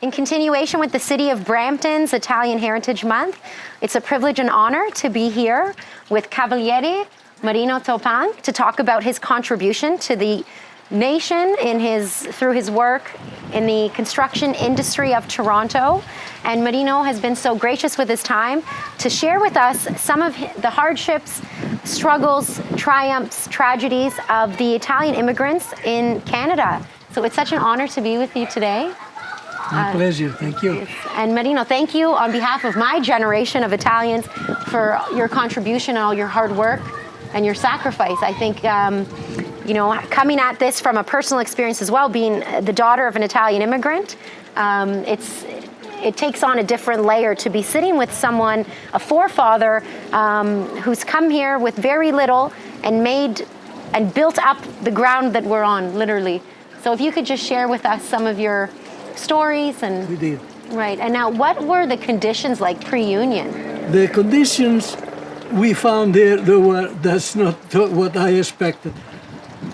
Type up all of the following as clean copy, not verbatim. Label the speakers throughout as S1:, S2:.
S1: In continuation with the City of Brampton's Italian Heritage Month, it's a privilege and honor to be here with Cavaliere Marino Toppan to talk about his contribution to the nation through his work in the construction industry of Toronto. And Marino has been so gracious with his time to share with us some of the hardships, struggles, triumphs, tragedies of the Italian immigrants in Canada. So it's such an honor to be with you today.
S2: My pleasure, thank you.
S1: And Marino, thank you on behalf of my generation of Italians for your contribution and all your hard work and your sacrifice. I think, coming at this from a personal experience as well, being the daughter of an Italian immigrant, it takes on a different layer to be sitting with someone, a forefather, who's come here with very little and made and built up the ground that we're on, literally. So if you could just share with us some of your stories. And
S2: we did.
S1: Right. And now, what were the conditions like pre-union?
S2: The conditions we found that's not what I expected.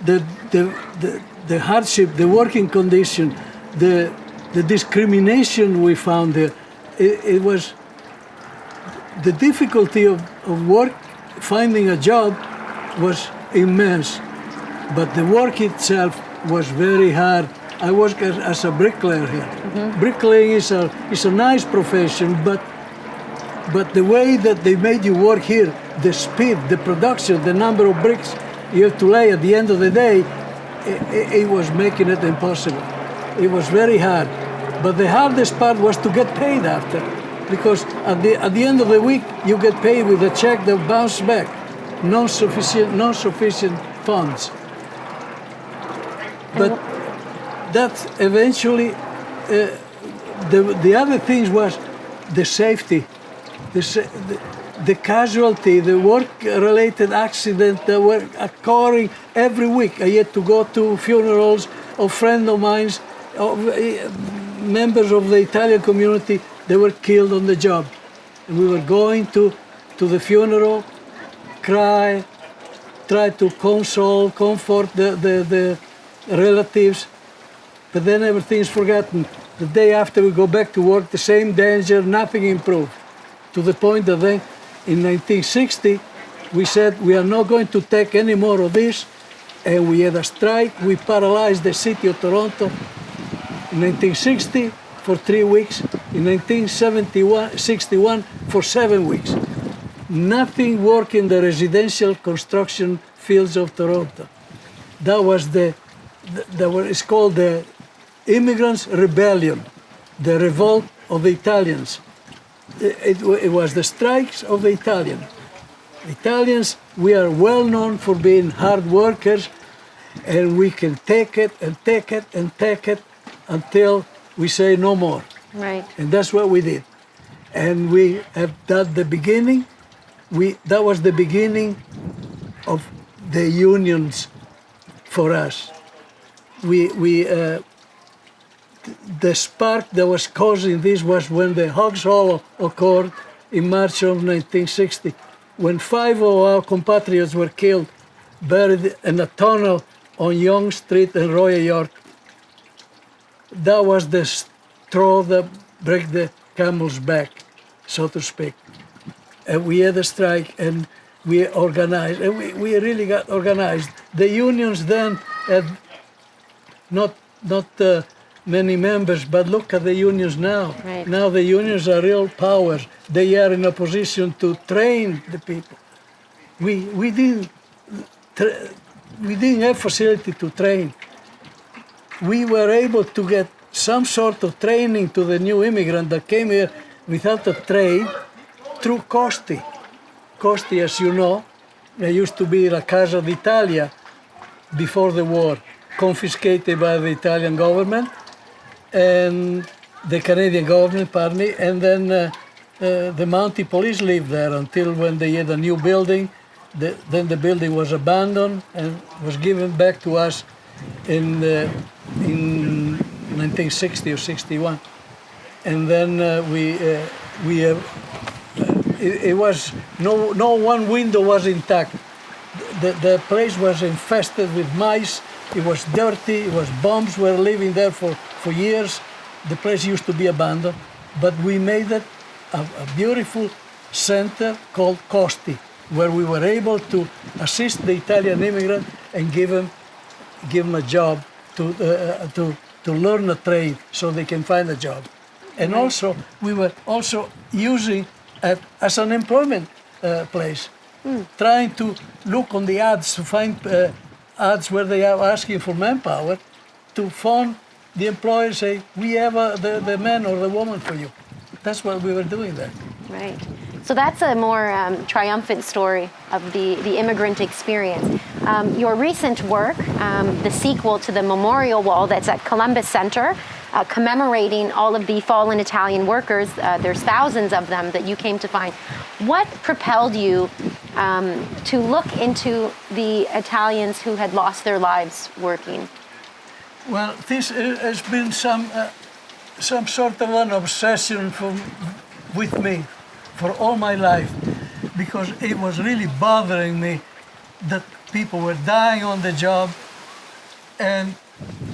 S2: The hardship, the working condition, the discrimination we found there, it was the difficulty of work, finding a job was immense, but the work itself was very hard. I work as a bricklayer here. Mm-hmm. Bricklaying is a nice profession, but the way that they made you work here, the speed, the production, the number of bricks you have to lay at the end of the day, it was making it impossible. It was very hard. But the hardest part was to get paid after, because at the end of the week, you get paid with a check that bounced back, non-sufficient funds. But that eventually, the other things was the safety, the casualty, the work-related accidents that were occurring every week. I had to go to funerals of friends of mine, members of the Italian community. They were killed on the job, and we were going to the funeral, cry, try to comfort the relatives. But then everything's forgotten. The day after we go back to work, the same danger, nothing improved. To the point that then, in 1960, we said we are not going to take any more of this, and we had a strike. We paralyzed the city of Toronto in 1960 for 3 weeks, in 1961 for 7 weeks. Nothing worked in the residential construction fields of Toronto. That was it's called the Immigrants' Rebellion, the revolt of the Italians. It was the strikes of the Italians. Italians, we are well known for being hard workers, and we can take it and take it and take it until we say no more.
S1: Right.
S2: And that's what we did. And we have done the beginning. That was the beginning of the unions for us. The spark that was causing this was when the Hogs Hollow occurred in March of 1960, when 5 of our compatriots were killed, buried in a tunnel on Yonge Street in Royal York. That was the straw that broke the camel's back, so to speak. And we had a strike, and we organized, and we really got organized. The unions then had not many members, but look at the unions now.
S1: Right.
S2: Now the unions are real powers. They are in a position to train the people. We didn't have facility to train. We were able to get some sort of training to the new immigrant that came here without a trade through Costi. Costi, as you know, used to be La Casa d'Italia before the war, confiscated by the Italian government and the Canadian government, pardon me, and then the Mountie police lived there until when they had a new building. Then the building was abandoned and was given back to us in 1960 or 61. And then it was no one window was intact. The place was infested with mice. It was dirty. It was bombs were living there for years. the place used to be abandoned, but we made it a beautiful center called Costi, where we were able to assist the Italian immigrant and give them a job to learn a trade so they can find a job. And also, we were also using it as an employment place, trying to look on the ads to find ads where they are asking for manpower, to phone the employer and say, we have the man or the woman for you. That's what we were doing there.
S1: Right. So that's a more triumphant story of the immigrant experience. Your recent work, the sequel to the memorial wall that's at Columbus Center, commemorating all of the fallen Italian workers, there's thousands of them that you came to find. What propelled you to look into the Italians who had lost their lives working?
S2: Well, this has been some sort of an obsession with me for all my life, because it was really bothering me that people were dying on the job. And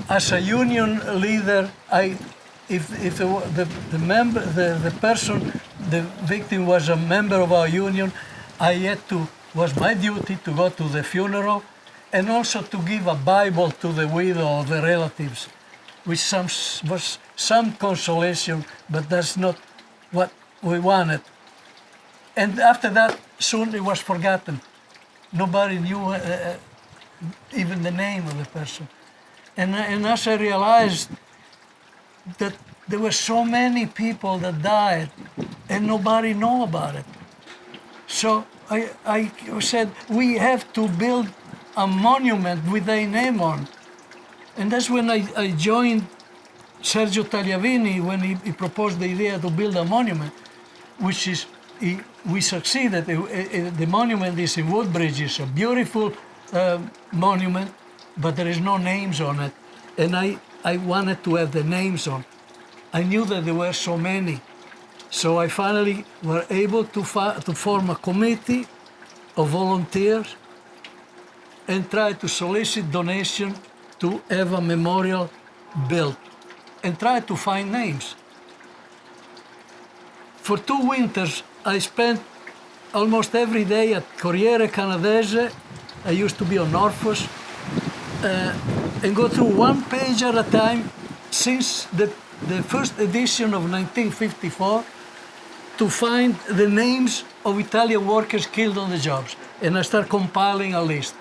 S2: as a union leader, if the victim was a member of our union, was my duty to go to the funeral and also to give a Bible to the widow or the relatives, which was some consolation, but that's not what we wanted. And after that, soon it was forgotten. Nobody knew even the name of the person. And as I realized that there were so many people that died and nobody knew about it. So I said, we have to build a monument with their name on. And that's when I joined Sergio Tagliavini when he proposed the idea to build a monument, which is, we succeeded. The monument is in Woodbridge. It's a beautiful monument, but there is no names on it. And I wanted to have the names on. I knew that there were so many. So I finally were able to form a committee of volunteers and try to solicit donation to have a memorial built and try to find names. For 2 winters, I spent almost every day at Corriere Canadese. I used to be on Norfolk, and go through 1 page at a time since the first edition of 1954 to find the names of Italian workers killed on the jobs. And I start compiling a list.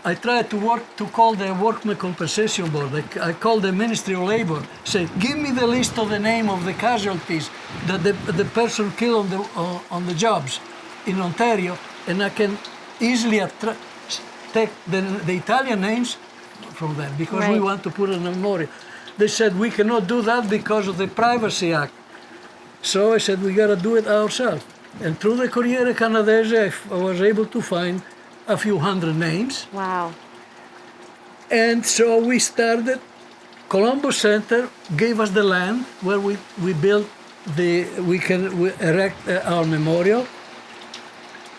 S2: I tried to call the Workmen Compensation Board. I called the Ministry of Labor, say, give me the list of the name of the casualties that the person killed on the jobs in Ontario, and I can easily take the Italian names from them, because we want to put in a memorial. They said, we cannot do that because of the Privacy Act. So I said, we got to do it ourselves. And through the Corriere Canadese, I was able to find a few hundred names.
S1: Wow.
S2: And so we started. Columbus Center gave us the land where we built we erect our memorial.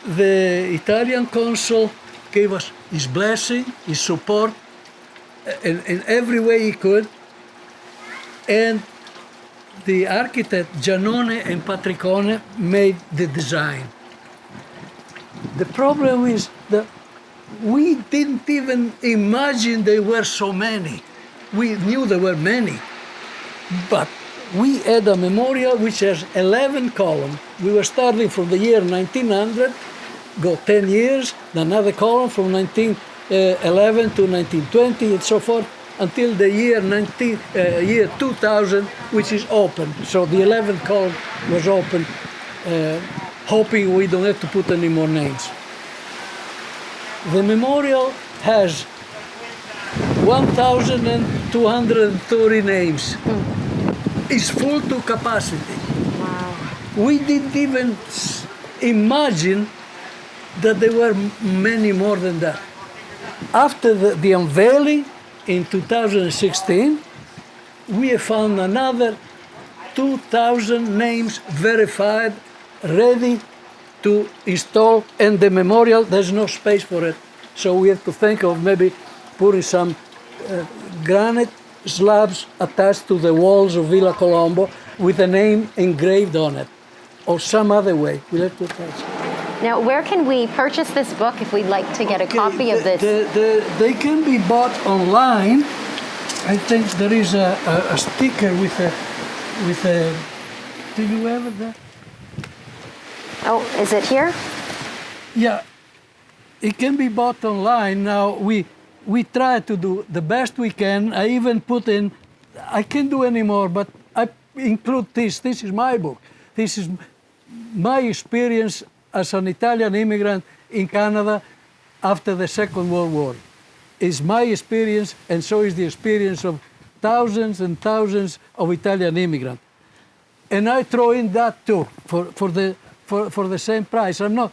S2: The Italian consul gave us his blessing, his support, in every way he could. And the architect Giannone and Patricone made the design. The problem is that we didn't even imagine there were so many. We knew there were many, but we had a memorial which has 11 columns. We were starting from the year 1900, go 10 years, another column from 1911 to 1920 and so forth, until the year 2000, which is open. So the 11th column was open, hoping we don't have to put any more names. The memorial has 1,230 names. It's full to capacity.
S1: Wow.
S2: We didn't even imagine that there were many more than that. After the unveiling in 2016, we have found another 2,000 names verified, ready to install, and the memorial, there's no space for it. So we have to think of maybe putting some granite slabs attached to the walls of Villa Colombo with a name engraved on it, or some other way. We'll have to attach it.
S1: Now, where can we purchase this book if we'd like to get a copy of this?
S2: They can be bought online. I think there is a sticker with a. Do you have it there?
S1: Oh, is it here?
S2: Yeah, it can be bought online. Now we try to do the best we can. I even put in. I can't do anymore, but I include this. This is my book. This is my experience as an Italian immigrant in Canada after the Second World War. It's my experience, and so is the experience of thousands and thousands of Italian immigrants. And I throw in that too for the same price. I'm not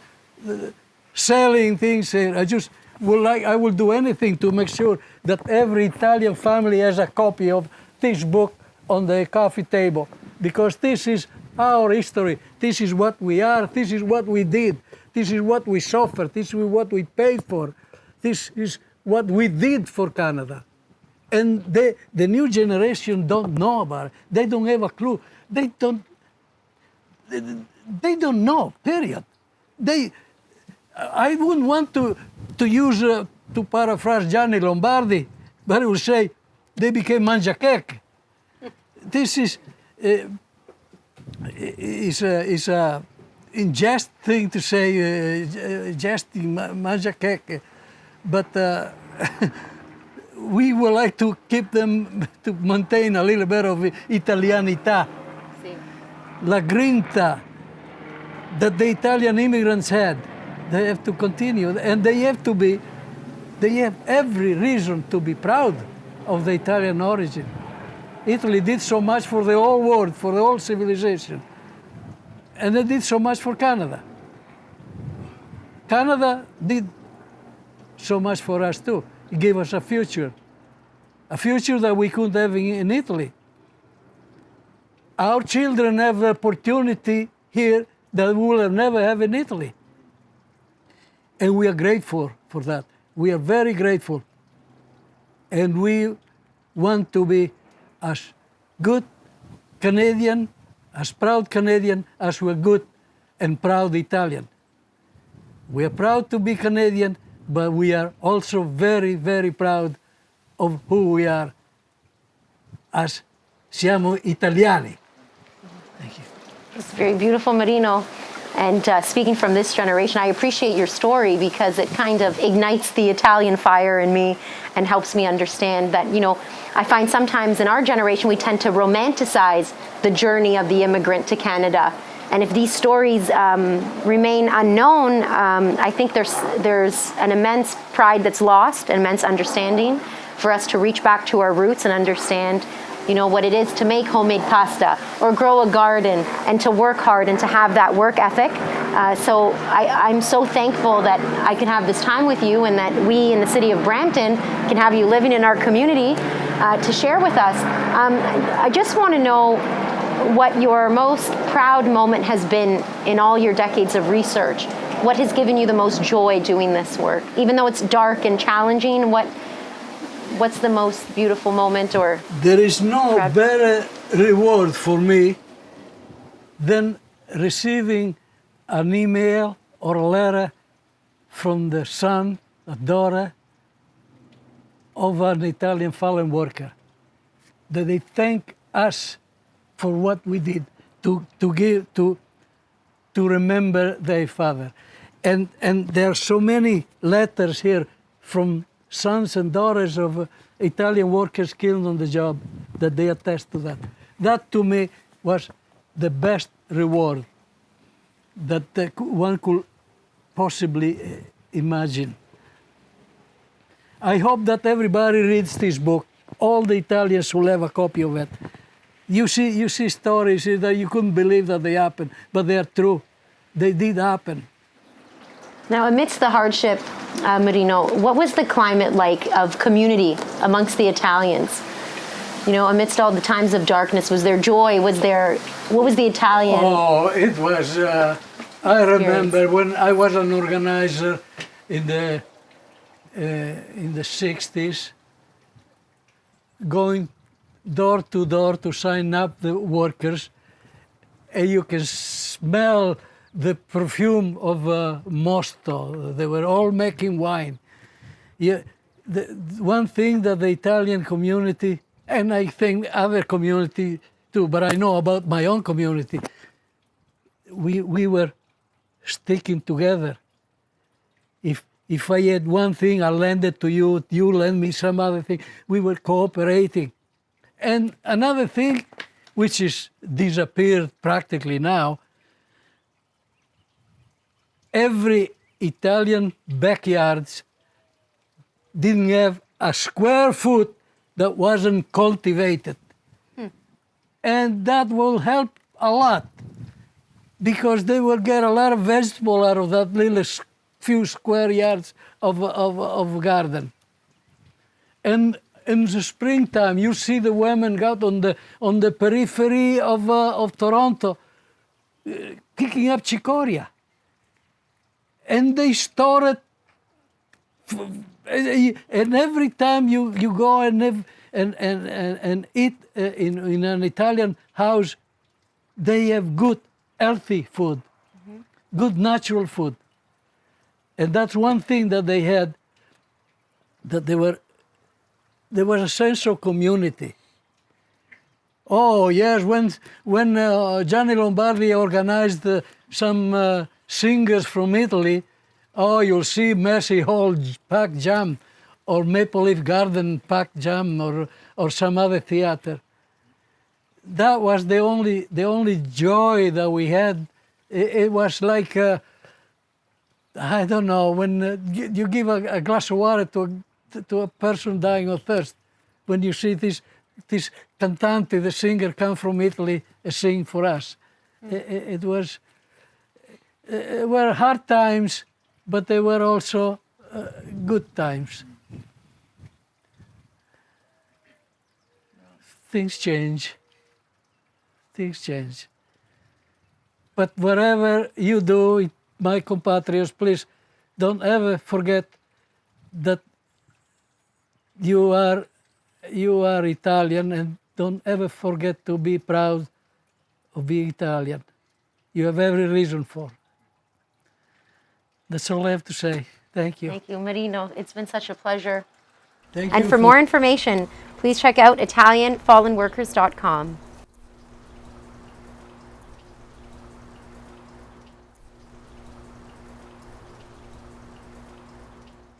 S2: selling things here. I will do anything to make sure that every Italian family has a copy of this book on the coffee table, because this is our history. This is what we are. This is what we did. This is what we suffered. This is what we paid for. This is what we did for Canada. And the new generation don't know about it. They don't have a clue. They don't know, period. I wouldn't want to use, to paraphrase Gianni Lombardi, but I would say they became mangiacheche. This is a ingest thing to say, jesting mangiacheche, but we would like to keep them, to maintain a little bit of Italianità, la grinta that the Italian immigrants had. They have to continue, and they have every reason to be proud of the Italian origin. Italy did so much for the whole world, for the whole civilization, and they did so much for Canada. Canada did so much for us too. It gave us a future that we couldn't have in Italy. Our children have the opportunity here that we will never have in Italy. And we are grateful for that. We are very grateful. And we want to be as good Canadian, as proud Canadian, as we're good and proud Italian. We are proud to be Canadian, but we are also very, very proud of who we are as siamo Italiani. Thank you.
S1: It's very beautiful, Marino. And speaking from this generation, I appreciate your story because it kind of ignites the Italian fire in me and helps me understand that, I find sometimes in our generation we tend to romanticize the journey of the immigrant to Canada. And if these stories remain unknown, I think there's an immense pride that's lost, an immense understanding for us to reach back to our roots and understand what it is to make homemade pasta or grow a garden and to work hard and to have that work ethic. So I'm so thankful that I can have this time with you and that we in the city of Brampton can have you living in our community to share with us. I just want to know what your most proud moment has been in all your decades of research. What has given you the most joy doing this work? Even though it's dark and challenging, what's the most beautiful moment or?
S2: There is no better reward for me than receiving an email or a letter from the son, a daughter of an Italian fallen worker, that they thank us for what we did to remember their father. And there are so many letters here from sons and daughters of Italian workers killed on the job that they attest to that. That to me was the best reward that one could possibly imagine. I hope that everybody reads this book. All the Italians will have a copy of it. You see stories that you couldn't believe that they happened, but they are true. They did happen.
S1: Now, amidst the hardship, Marino, what was the climate like of community amongst the Italians? Amidst all the times of darkness, was there joy? What was the Italian?
S2: Oh, it was. I remember when I was an organizer in the 60s, going door to door to sign up the workers, and you can smell the perfume of mosto. They were all making wine. Yeah, one thing that the Italian community, and I think other community too, but I know about my own community, we were sticking together. If I had one thing, I lend it to you, you lend me some other thing. We were cooperating. And another thing, which is disappeared practically now, every Italian backyards didn't have a square foot that wasn't cultivated. And that will help a lot, because they will get a lot of vegetable out of that little few square yards of garden. And in the springtime, you see the women out on the periphery of Toronto picking up chicoria. And they store it, and every time you go and eat in an Italian house, they have good, healthy food, good natural food. And that's one thing that they had, that there was a sense of community. Oh yes, when Gianni Lombardi organized some singers from Italy, oh, you'll see Mercy Hall packed jam, or Maple Leaf Garden packed jam, or some other theater. That was the only joy that we had. It was like, I don't know, when you give a glass of water to a person dying of thirst, when you see this cantante, the singer, come from Italy and sing for us. It were hard times, but they were also good times. Things change. Things change. But whatever you do, my compatriots, please don't ever forget that you are Italian, and don't ever forget to be proud of being Italian. You have every reason for. That's all I have to say. Thank you.
S1: Thank you, Marino. It's been such a pleasure.
S2: Thank
S1: And
S2: you
S1: for more information, please check out ItalianFallenWorkers.com.